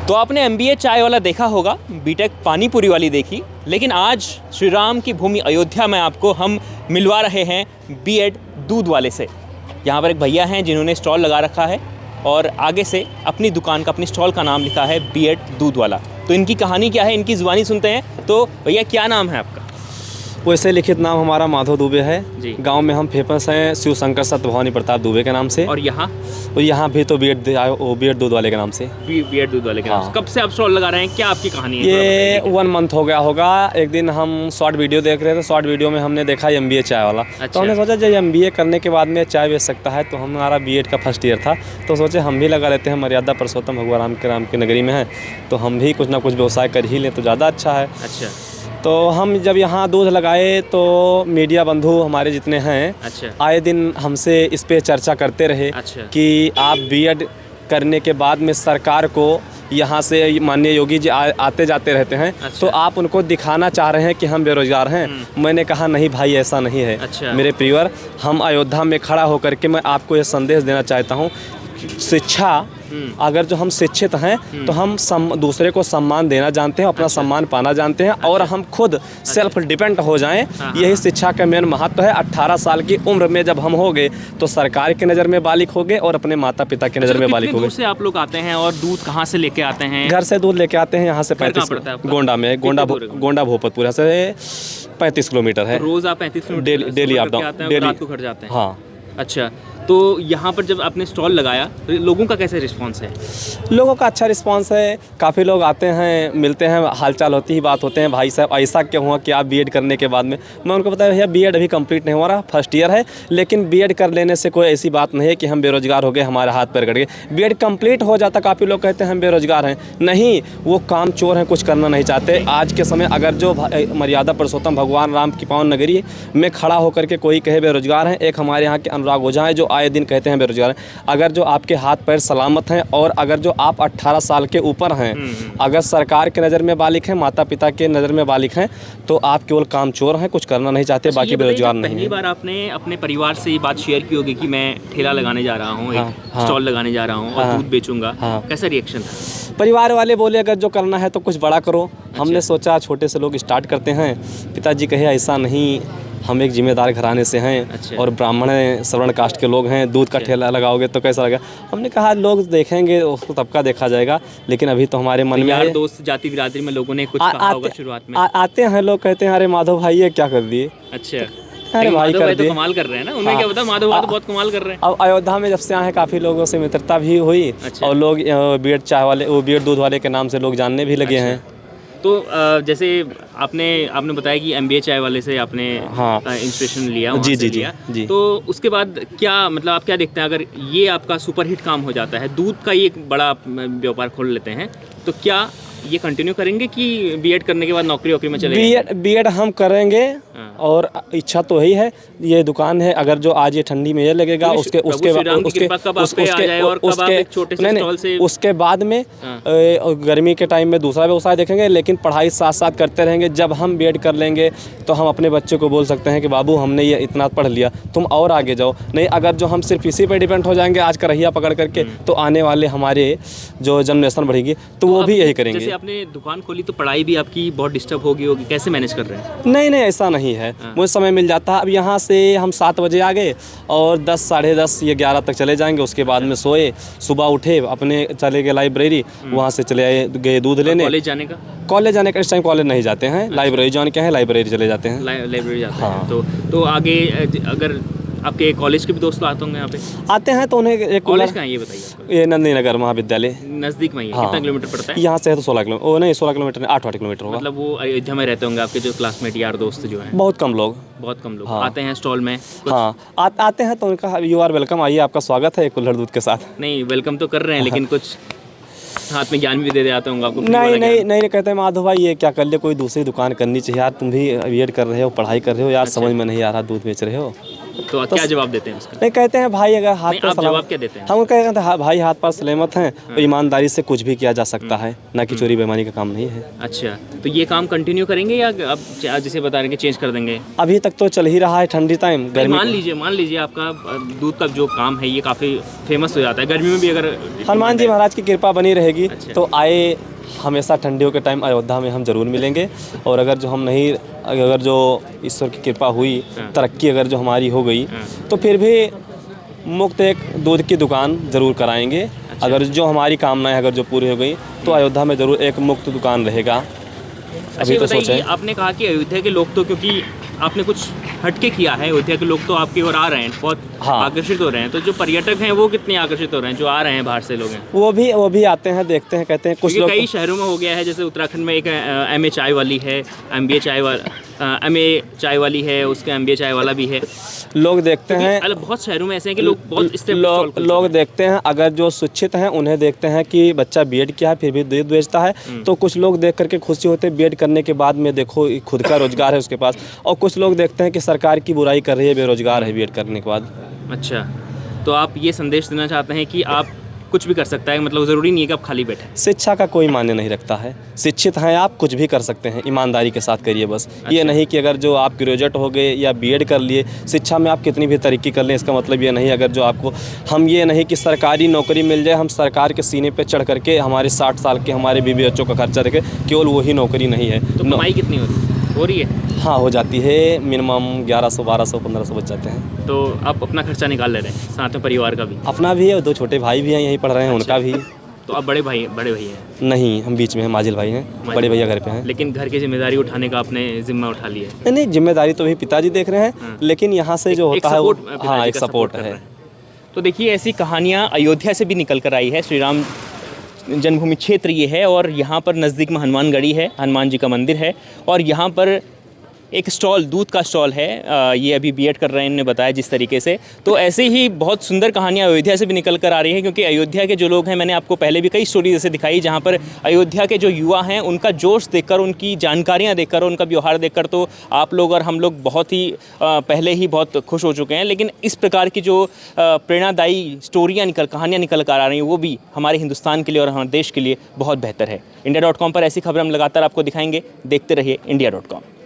तो आपने MBA चाय वाला देखा होगा, बीटेक पानीपुरी वाली देखी, लेकिन आज श्री राम की भूमि अयोध्या में आपको हम मिलवा रहे हैं B.Ed दूध वाले से। यहाँ पर एक भैया हैं जिन्होंने स्टॉल लगा रखा है और आगे से अपनी दुकान का, अपनी स्टॉल का नाम लिखा है B.Ed दूध वाला। तो इनकी कहानी क्या है, इनकी ज़ुबानी सुनते हैं। तो भैया क्या नाम है आपका? वैसे लिखित नाम हमारा माधव दुबे है जी। गांव में हम फेमस हैं शिव शंकर सत्य भवानी प्रताप दुबे के नाम से। और यहाँ भी तो B.Ed दूध वाले के नाम से। B.Ed दूध वाले के नाम से। कब से आप स्टॉल लगा रहे हैं, क्या आपकी कहानी है? ये 1 मंथ हो गया होगा। एक दिन हम शॉर्ट वीडियो देख रहे थे, शॉर्ट वीडियो में हमने देखा MBA चाय वाला। तो हमने सोचा जब MBA करने के बाद में चाय बेच सकता है, तो हमारा B.Ed का फर्स्ट ईयर था, तो सोचे हम भी लगा लेते हैं। मर्यादा पुरुषोत्तम भगवान राम की नगरी में है, तो हम भी कुछ ना कुछ व्यवसाय कर ही लें तो ज़्यादा अच्छा है। अच्छा। तो हम जब यहाँ दूध लगाए तो मीडिया बंधु हमारे जितने हैं, अच्छा, आए दिन हमसे इस पे चर्चा करते रहे। अच्छा। कि आप B.Ed करने के बाद में सरकार को यहाँ से माननीय योगी जी आते जाते रहते हैं। अच्छा। तो आप उनको दिखाना चाह रहे हैं कि हम बेरोजगार हैं। मैंने कहा नहीं भाई, ऐसा नहीं है। अच्छा। मेरे प्रियवर, हम अयोध्या में खड़ा होकर के मैं आपको ये संदेश देना चाहता हूँ, शिक्षा, अगर जो हम शिक्षित हैं तो हम दूसरे को सम्मान देना जानते हैं, अपना सम्मान पाना जानते हैं, और हम खुद सेल्फ डिपेंड हो जाएं। यही शिक्षा का मेन महत्व है। 18 साल की उम्र में जब हम हो गए तो सरकार की नज़र में बालिक हो गए और अपने माता पिता की नज़र में बालिक हो गए। से आप लोग आते हैं और दूध कहाँ से लेके आते हैं? घर से दूध लेके आते हैं। यहाँ से 35 गोंडा में, गोंडा भोपतपुरा से 35 किलोमीटर है। रोज आप 35 किलोमीटर डेली आप रात को घर जाते हैं? हाँ। अच्छा, तो यहाँ पर जब आपने स्टॉल लगाया, लोगों का कैसे रिस्पांस है? लोगों का अच्छा रिस्पांस है। काफ़ी लोग आते हैं, मिलते हैं, हालचाल होती ही बात होते हैं, भाई साहब ऐसा क्या हुआ कि आप B.Ed करने के बाद में। मैं उनको बताया भैया B.Ed अभी कंप्लीट नहीं हो रहा, फर्स्ट ईयर है, लेकिन B.Ed कर लेने से कोई ऐसी बात नहीं है कि हम बेरोजगार हो गए, हमारे हाथ पैर कट गए। B.Ed कंप्लीट हो जाता। काफ़ी लोग कहते हैं हम बेरोजगार हैं, नहीं, वो काम चोर हैं, कुछ करना नहीं चाहते। आज के समय अगर जो मर्यादा पुरुषोत्तम भगवान राम की पावन नगरी में खड़ा होकर के कोई कहे बेरोजगार हैं, एक हमारे यहाँ के अनुराग ओझा हैं जो आए दिन कहते हैं बेरोजगार हैं। अगर जो आपके हाथ पैर सलामत हैं और अगर जो आप 18 साल के ऊपर हैं, अगर सरकार की नज़र में बालिक हैं, माता पिता के नज़र में बालिक हैं, तो आप केवल काम चोर हैं, कुछ करना नहीं चाहते, बाकी बेरोजगार नहीं है। पहली बार आपने अपने परिवार से ये बात शेयर की होगी कि मैं ठेला लगाने जा रहा हूँ, एक स्टॉल लगाने जा रहा हूँ और दूध बेचूंगा, कैसा रिएक्शन था? परिवार वाले बोले अगर जो करना है तो कुछ बड़ा करो। हमने सोचा छोटे से लोग स्टार्ट करते हैं। पिताजी कहे ऐसा नहीं, हम एक जिम्मेदार घराने से हैं। अच्छा। और ब्राह्मण हैं, श्रवण कास्ट के लोग हैं, दूध का ठेला लगाओगे तो कैसा लगा? हमने कहा लोग देखेंगे, उसको तबका देखा जाएगा, लेकिन अभी तो हमारे मन में यार दोस्त जाति बिरादरी में लोगों ने कुछ कहा होगा शुरुआत में। आते हैं लोग, कहते हैं अरे माधव भाई ये क्या कर दिए। अच्छा, अरे भाई कर तो कमाल कर रहे हैं ना, उन्हें क्या पता, माधव भाई तो बहुत कमाल कर रहे हैं। अब अयोध्या में जब से आए काफ़ी लोगों से मित्रता भी हुई। अच्छा। और लोग B.Ed चाय वाले, B.Ed दूध वाले के नाम से लोग जानने भी लगे। अच्छा। हैं। तो जैसे आपने बताया कि MBA चाय वाले से आपने इंस्पिरेशन लिया, जी। तो उसके बाद क्या मतलब आप क्या देखते हैं, अगर ये आपका सुपरहिट काम हो जाता है, दूध का ये एक बड़ा व्यापार खोल लेते हैं, तो क्या ये कंटिन्यू करेंगे कि B.Ed करने के बाद नौकरी में चले? B.Ed हम करेंगे और इच्छा तो यही है। ये दुकान है, अगर जो आज ये ठंडी में ये लगेगा, उसके बाद में गर्मी के टाइम में दूसरा व्यवसाय देखेंगे, लेकिन पढ़ाई साथ साथ करते रहेंगे। जब हम B.Ed कर लेंगे तो हम अपने बच्चे को बोल सकते हैं कि बाबू हमने ये इतना पढ़ लिया, तुम और आगे जाओ। नहीं, अगर जो हम सिर्फ इसी पे डिपेंड हो जाएंगे आज करहिया पकड़ करके, तो आने वाले हमारे जो जनरेशन बढ़ेगी तो वो भी यही करेंगे। जैसे आपने दुकान खोली तो पढ़ाई भी आपकी बहुत डिस्टर्ब होगी, कैसे मैनेज कर रहे हैं? नहीं, ऐसा नहीं है, मुझे समय मिल जाता है। अब यहाँ से हम 7 बजे आ गए और 10, साढ़े 10 या 11 तक चले जाएंगे। उसके बाद में सोए, सुबह उठे, अपने चले गए लाइब्रेरी, वहाँ से चले गए दूध लेने। कॉलेज जाने का इस टाइम कॉलेज नहीं जाते हैं। लाइब्रेरी ज्वाइन किया है, लाइब्रेरी चले जाते हैं। लाइब्रेरी जाते हैं। तो आगे अगर आपके कॉलेज के भी दोस्त आते होंगे यहाँ पे? आते हैं। तो उन्हें एक कॉलेज कहाँ है ये बताइए? ये नंदी नगर महाविद्यालय नज़दीक में ही है। कितना किलोमीटर पड़ता है यहाँ से? तो 16 किलोमीटर नहीं, 16 किलोमीटर नहीं, 8 किलोमीटर होगा। मतलब वो अयोध्या में रहते होंगे आपके जो क्लासमेट यार दोस्त जो हैं? बहुत कम लोग आते हैं स्टॉल में। आते हैं तो उनका यू आर वेलकम, आइए आपका स्वागत है एक कुल्हड़ दूध के साथ। नहीं, वेलकम तो कर रहे हैं, लेकिन कुछ हाथ में ज्ञान भी दे आते होंगे आपको? नहीं कहते माधव भाई ये क्या कर ले, कोई दूसरी दुकान करनी चाहिए यार, तुम भी B.Ed कर रहे हो, पढ़ाई कर रहे हो यार। अच्छा। समझ में नहीं आ रहा, दूध बेच रहे हो। तो क्या जवाब देते हैं उसका? नहीं, कहते हैं भाई अगर हाथ नहीं, पर आप सलामत, जवाब क्या देते हैं? हम कहते हैं भाई हाथ पर सलामत हैं तो ईमानदारी से कुछ भी किया जा सकता है, ना कि चोरी बेईमानी का काम नहीं है। अच्छा, तो ये काम कंटिन्यू करेंगे या अब जैसे बता रहे हैं कि चेंज कर देंगे? अभी तक तो चल ही रहा है, ठंडी टाइम गर्मी। मान लीजिए आपका दूध का जो काम है ये काफ़ी फेमस हो जाता है गर्मी में भी, अगर हनुमान जी महाराज की कृपा बनी रहेगी अच्छा। तो आए हमेशा ठंडियों के टाइम अयोध्या में हम ज़रूर मिलेंगे। और अगर जो हम नहीं, अगर जो ईश्वर की कृपा हुई, तरक्की अगर जो हमारी हो गई, तो फिर भी मुफ्त एक दूध की दुकान ज़रूर कराएंगे। अच्छा। अगर जो हमारी कामनाएं अगर जो पूरी हो गई तो अयोध्या में ज़रूर एक मुफ्त दुकान रहेगा। अच्छा, अभी ये तो बताइए सोचे कि आपने कहा कि अयोध्या के लोग तो, क्योंकि आपने कुछ हटके किया है, अयोध्या के लोग तो आपकी ओर आ रहे हैं, बहुत हाँ। आकर्षित हो रहे हैं, तो जो पर्यटक हैं वो कितने आकर्षित हो रहे हैं जो आ रहे हैं बाहर से लोग हैं? वो भी आते हैं, देखते हैं, कहते हैं कुछ क्योंकि लोग कई शहरों में हो गया है, जैसे उत्तराखंड में एक MA चाय वाली है, MBA चाय वाला, MA चाय वाली है, उसका MBA चाय वाला भी है। लोग देखते हैं, अलग बहुत शहरों में ऐसे हैं कि लोग बहुत इस तरह लोग देखते हैं, अगर जो शिक्षित हैं उन्हें देखते हैं कि बच्चा बीएड किया है फिर भी दूध बेचता है, तो कुछ लोग देख करके खुशी होते हैं बीएड करने के बाद में, देखो खुद का रोजगार है उसके पास। और कुछ लोग देखते हैं कि सरकार की बुराई कर रही है, बेरोजगार है बीएड करने के बाद। अच्छा, तो आप ये संदेश देना चाहते हैं कि आप कुछ भी कर सकता है, मतलब ज़रूरी नहीं है कि आप खाली बैठे। शिक्षा का कोई मायने नहीं रखता है, शिक्षित हैं आप, कुछ भी कर सकते हैं, ईमानदारी के साथ करिए बस। ये नहीं कि अगर जो आप ग्रेजुएट हो गए या बीएड कर लिए, शिक्षा में आप कितनी भी तरक्की कर लें, इसका मतलब ये नहीं अगर जो आपको, हम ये नहीं कि सरकारी नौकरी मिल जाए, हम सरकार के सीने पे चढ़ करके हमारे 60 साल के हमारे बीवी बच्चों का खर्चा देखें, केवल वही नौकरी नहीं है। तो कमाई कितनी हो रही है? हाँ, हो जाती है, मिनिमम 1100, 1200, 1500 बच जाते हैं। तो आप अपना खर्चा निकाल ले रहे हैं, साथ में परिवार का भी? अपना भी है और 2 छोटे भाई भी हैं यहीं पढ़ रहे हैं, उनका भी। तो आप बड़े भाई हैं? नहीं, हम बीच में हैं, माजिल भाई हैं, बड़े भैया घर पे हैं। लेकिन घर की जिम्मेदारी उठाने का आपने जिम्मा उठा लिया है? नहीं, जिम्मेदारी तो भी पिताजी देख रहे हैं, लेकिन यहाँ से जो होता है हाँ, एक सपोर्ट है। तो देखिए, ऐसी कहानियाँ अयोध्या से भी निकल कर आई है। श्री राम जन्मभूमि क्षेत्र ये है, और यहाँ पर नज़दीक में हनुमानगढ़ी है, हनुमान जी का मंदिर है, और यहाँ पर एक स्टॉल, दूध का स्टॉल है। ये अभी बीएड कर रहे हैं, इन्होंने बताया जिस तरीके से। तो ऐसे ही बहुत सुंदर कहानियाँ अयोध्या से भी निकल कर आ रही हैं, क्योंकि अयोध्या के जो लोग हैं, मैंने आपको पहले भी कई स्टोरी जैसे दिखाई, जहाँ पर अयोध्या के जो युवा हैं उनका जोश देखकर, उनकी जानकारियाँ देखकर, उनका व्यवहार देखकर तो आप लोग और हम लोग बहुत ही पहले ही बहुत खुश हो चुके हैं। लेकिन इस प्रकार की जो प्रेरणादायी स्टोरियाँ कहानियाँ निकल कर आ रही हैं, वो भी हमारे हिंदुस्तान के लिए और हमारे देश के लिए बहुत बेहतर है। India.com पर ऐसी खबरें हम लगातार आपको दिखाएंगे। देखते रहिए India.com।